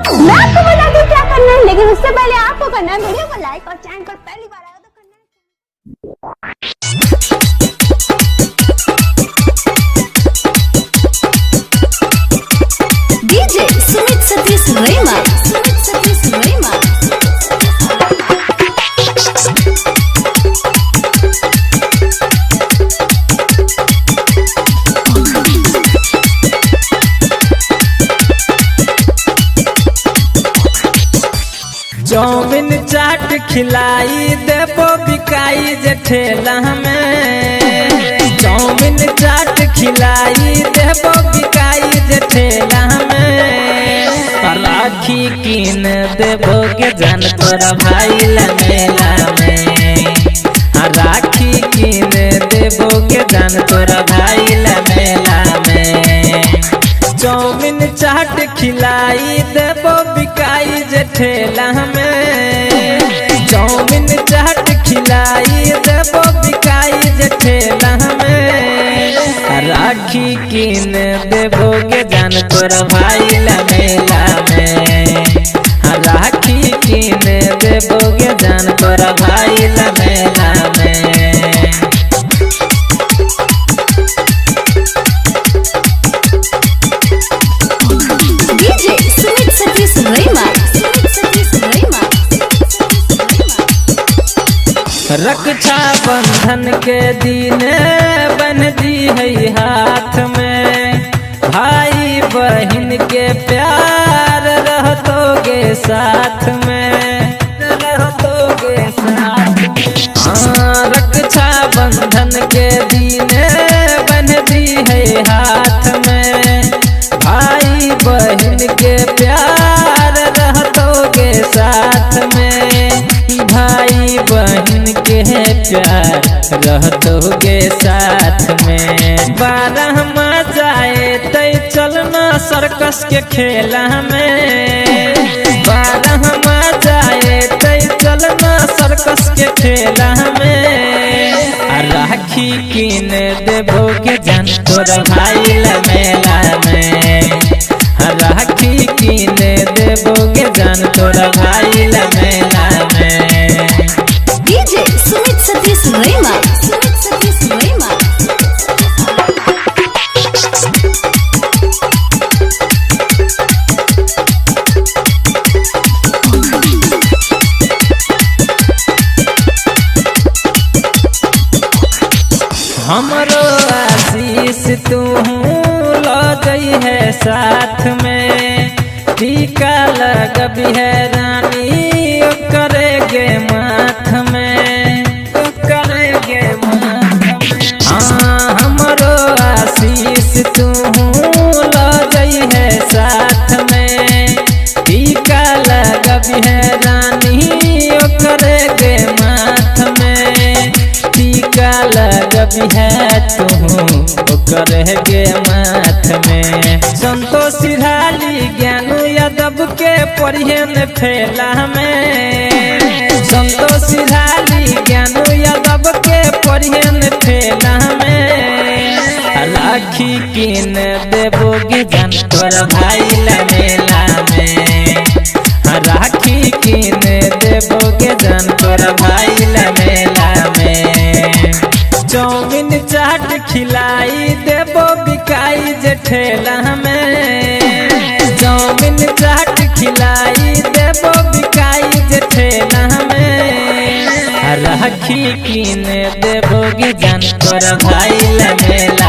मैं आपको बता दूं क्या करना है, लेकिन उससे पहले आपको करना है वीडियो को लाइक और चैनल पर पहली बार आया तो करना है। डीजे सुमित सतीश रेमा, सुमित सतीश रेमा। चाउमीन चाट खिलाई देबो बिकाई जे ठेला में। चाउमीन चाट खिलाई देबो बिकाई जे ठेला में। राखी कीन देबो के जान तोरा भाई ला मेला में। राखी कीन देबो के जान तोरा भाई ला मेला में। चाउमीन चाट खिलाई देबो बिकाई जे ठेला में। चाउमीन चाट खिलाई देबो बिकाई जे ठेला में। राखी कीन देबो के जान तोरा भाई ला मेला में। राखी कीन देबो के जान तोरा भाई ला मेला में। डीजे सुमित सतीश रेमा, सुमित सतीश रेमा। रक्षा बंधन के दिन बंधी है हाथ में। भाई बहन के प्यार रहतोगे साथ में, रहतोगे साथ में। रक्षा बंधन के दिन बंधी है हाथ में। भाई बहन के प्यार रहतोगे साथ में। भाई बहन के प्यार रहतोगे साथ में। 12 जाए तै चलना सर्कस के खेला में। 12 जाए तै चलना सर्कस के खेला में। राखी कीन देबो के जान तोरा भाई ला मेला में। राखी कीन देबो के जान तोरा भाई ला मेला में। डीजे सुमित सतीश रेमा, सुमित सतीश रेमा। हमरो आशीष तू लो गई है साथ में। टीका लगबी है रानी करेगे माथ में, करेगे माथ में। हमरो आशीष तू लो गई है साथ में। टीका लगबी है रानी करेगे माथ में। टीका लगबी है तू करेगे माथ में। संतोष सिधाली ज्ञान यादव के पढ़ियन फैला में। संतोष सिधाली ज्ञान यादव के पढ़ियन फैला में। राखी कीन देबो के जान तोरा भाई ला मेला में। राखी कीन देबो के जान तोरा भाई ला मेला में। चाउमीन चाट खिलाई देबो बिकाई जे ठेला में। चाउमीन चाट खिलाई देबो बिकाई जे ठेला में। राखी कीन देबो के जान तोरा भाई ला मेला